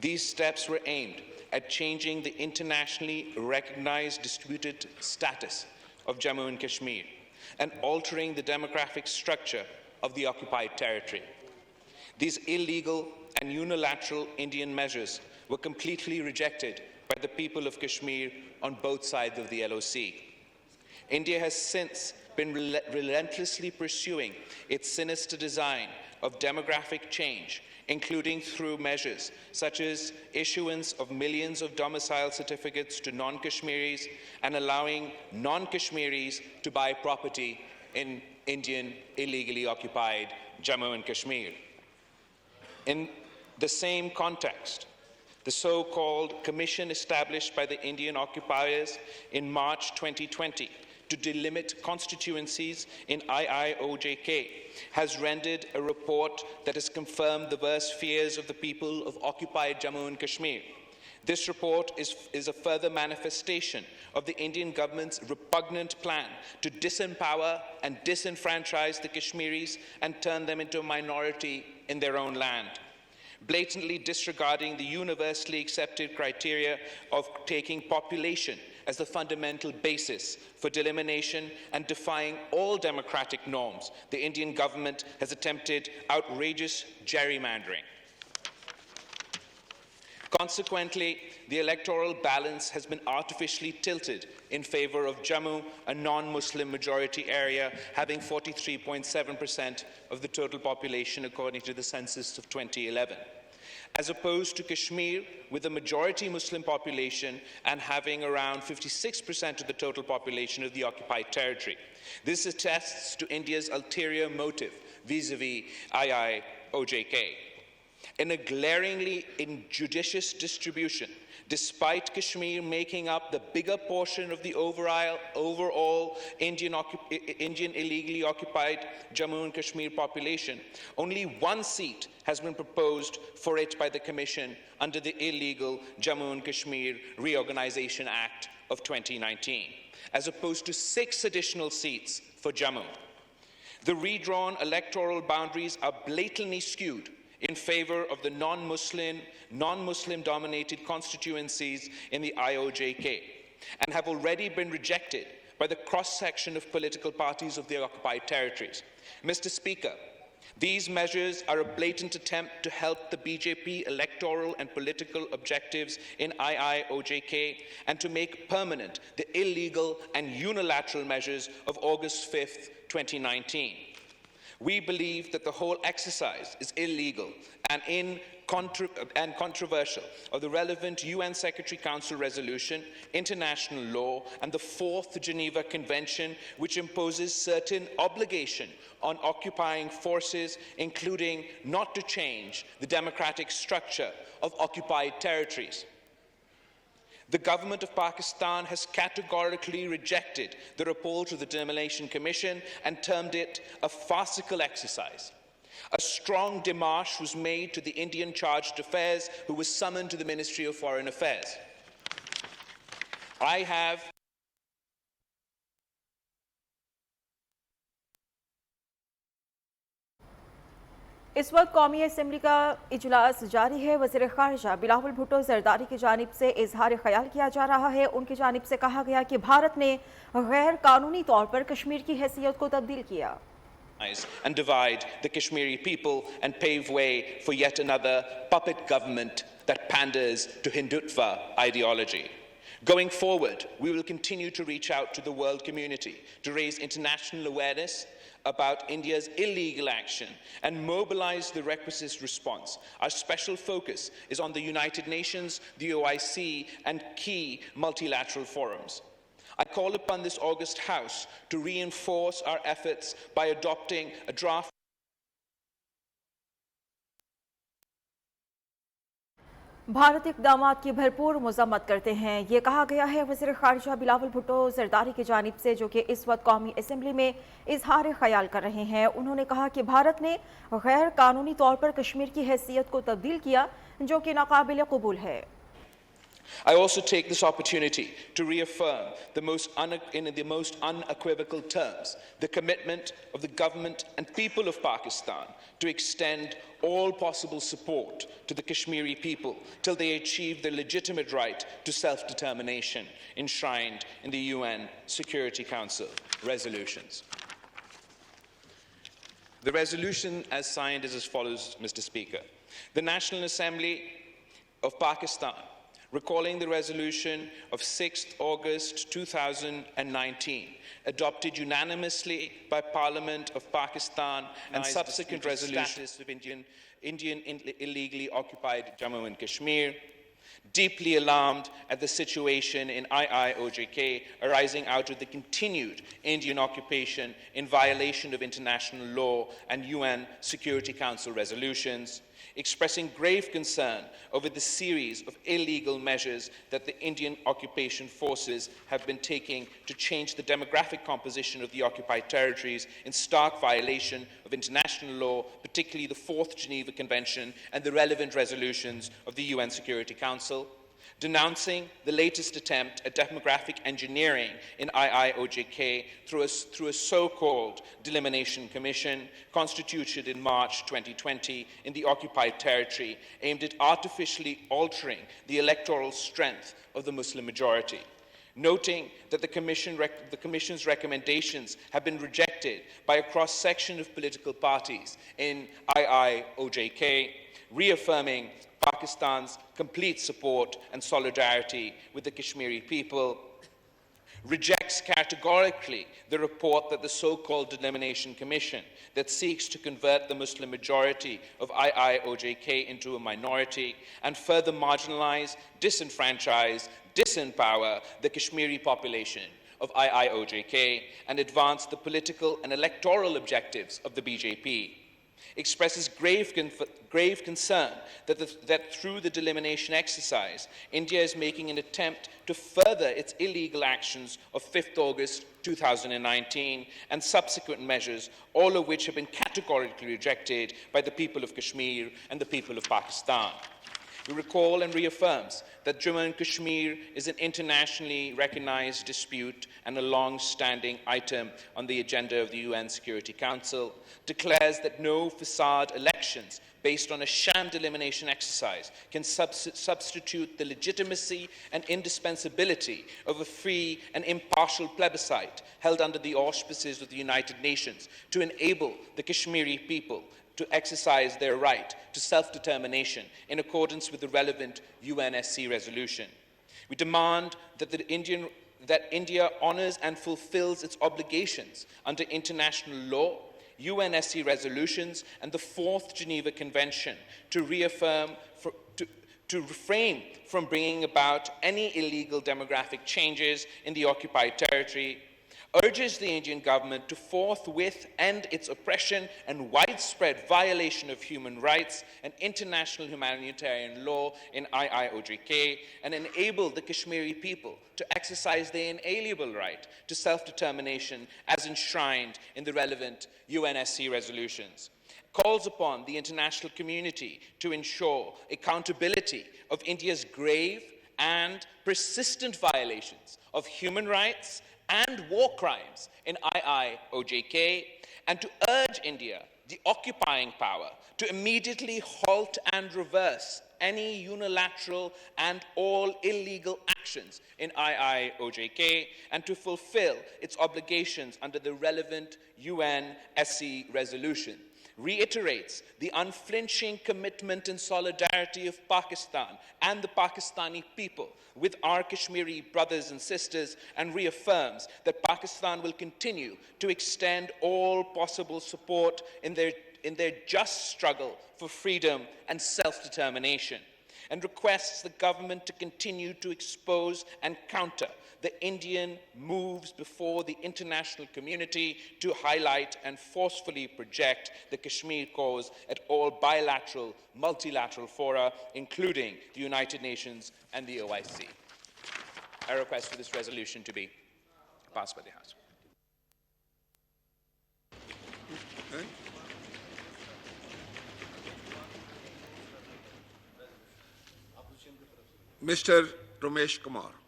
These steps were aimed at changing the internationally recognized disputed status of Jammu and Kashmir and altering the demographic structure of the occupied territory. These illegal and unilateral Indian measures were completely rejected by the people of Kashmir on both sides of the LOC. India has since been relentlessly pursuing its sinister design of demographic change, including through measures such as issuance of millions of domicile certificates to non-Kashmiris and allowing non-Kashmiris to buy property in Indian illegally occupied Jammu and Kashmir. In the same context, the so-called commission established by the Indian occupiers in March 2020 to delimit constituencies in IIOJK has rendered a report that has confirmed the worst fears of the people of occupied Jammu and Kashmir. This report is a further manifestation of the Indian government's repugnant plan to disempower and disenfranchise the Kashmiris and turn them into a minority in their own land, blatantly disregarding the universally accepted criteria of taking population as the fundamental basis for delimitation and defying all democratic norms. The Indian government has attempted outrageous gerrymandering. Consequently, the electoral balance has been artificially tilted in favor of Jammu, a non-Muslim majority area, having 43.7% of the total population according to the census of 2011. As opposed to Kashmir, with a majority Muslim population and having around 56% of the total population of the occupied territory. This attests to India's ulterior motive vis-a-vis IIOJK. In a glaringly injudicious distribution, despite Kashmir making up the bigger portion of the overall Indian illegally occupied Jammu and Kashmir population, only one seat has been proposed for it by the Commission under the illegal Jammu and Kashmir Reorganization Act of 2019, as opposed to 6 additional seats for Jammu. The redrawn electoral boundaries are blatantly skewed in favor of the non-Muslim dominated constituencies in the IOJK and have already been rejected by the cross-section of political parties of the occupied territories. Mr. Speaker, these measures are a blatant attempt to help the BJP electoral and political objectives in IIOJK and to make permanent the illegal and unilateral measures of August 5th, 2019. We believe that the whole exercise is illegal and controversial of the relevant UN Secretary Council resolution, international law, and the 4th Geneva Convention, which imposes certain obligation on occupying forces, including not to change the democratic structure of occupied territories. The government of Pakistan has categorically rejected the report of the Demolition Commission and termed it a farcical exercise. A strong démarche was made to the Indian Chargé d'Affaires, who was summoned to the Ministry of Foreign Affairs. I have इस वक्त कौमी assembly का इजलास जारी है। वज़ीर ख़ारिजा बिलावल भुट्टो ज़रदारी की जानिब से इजहार ख्याल किया जा रहा है। उनकी जानिब से कहा गया कि भारत ने गैर कानूनी तौर पर कश्मीर की हैसियत को तब्दील किया and divide the Kashmiri people and pave way for yet another puppet government that panders to Hindutva ideology. Going forward, we will continue to reach out to the world community to raise international awareness about India's illegal action and mobilize the requisite response. Our special focus is on the United Nations, the OIC, and key multilateral forums. I call upon this august House to reinforce our efforts by adopting a draft Bharat इक़दामात की भरपूर मज़म्मत करते हैं, ये कहा गया है वज़ीर ख़ारिजा बिलावल भुट्टो ज़रदारी की जानिब से, जो कि इस वक्त कौमी असम्बली में इजहार ख्याल कर रहे हैं। उन्होंने कहा कि भारत ने गैर कानूनी तौर पर कश्मीर की हैसियत को तब्दील किया, जो कि नाकाबिल कबूल है। I also take this opportunity to reaffirm in the most unequivocal terms the commitment of the government and people of Pakistan to extend all possible support to the Kashmiri people till they achieve their legitimate right to self-determination enshrined in the UN Security Council resolutions. The resolution as signed is as follows, Mr. Speaker. The National Assembly of Pakistan, recalling the resolution of 6th August 2019, adopted unanimously by Parliament of Pakistan and subsequent resolutions of Indian illegally occupied Jammu and Kashmir, deeply alarmed at the situation in IIOJK arising out of the continued Indian occupation in violation of international law and UN Security Council resolutions, expressing grave concern over the series of illegal measures that the Indian occupation forces have been taking to change the demographic composition of the occupied territories in stark violation of international law, particularly the Fourth Geneva Convention and the relevant resolutions of the UN Security Council, denouncing the latest attempt at demographic engineering in IIOJK through a so-called Delimitation Commission constituted in March 2020 in the occupied territory aimed at artificially altering the electoral strength of the Muslim majority. Noting that the Commission's recommendations have been rejected by a cross-section of political parties in IIOJK, reaffirming Pakistan's complete support and solidarity with the Kashmiri people, rejects categorically the report that the so-called Delimitation Commission that seeks to convert the Muslim majority of IIOJK into a minority and further marginalize, disenfranchise, disempower the Kashmiri population of IIOJK and advance the political and electoral objectives of the BJP. Expresses grave concern that through the delimitation exercise, India is making an attempt to further its illegal actions of 5th August 2019 and subsequent measures, all of which have been categorically rejected by the people of Kashmir and the people of Pakistan. He recalls and reaffirms that Jammu and Kashmir is an internationally recognized dispute and a long-standing item on the agenda of the UN Security Council, declares that no facade elections based on a sham delimitation exercise can substitute the legitimacy and indispensability of a free and impartial plebiscite held under the auspices of the United Nations to enable the Kashmiri people to exercise their right to self-determination in accordance with the relevant UNSC resolution. We demand that India honours and fulfills its obligations under international law, UNSC resolutions and the Fourth Geneva Convention to refrain from bringing about any illegal demographic changes in the occupied territory, urges the Indian government to forthwith end its oppression and widespread violation of human rights and international humanitarian law in IIOJK and enable the Kashmiri people to exercise their inalienable right to self-determination as enshrined in the relevant UNSC resolutions. Calls upon the international community to ensure accountability of India's grave and persistent violations of human rights and war crimes in IIOJK, and to urge India, the occupying power, to immediately halt and reverse any unilateral and all illegal actions in IIOJK and to fulfill its obligations under the relevant UNSC resolution. Reiterates the unflinching commitment and solidarity of Pakistan and the Pakistani people with our Kashmiri brothers and sisters, and reaffirms that Pakistan will continue to extend all possible support in their just struggle for freedom and self-determination, and requests the government to continue to expose and counter the Indian moves before the international community to highlight and forcefully project the Kashmir cause at all bilateral, multilateral fora, including the United Nations and the OIC. I request for this resolution to be passed by the House. Mr. Ramesh Kumar.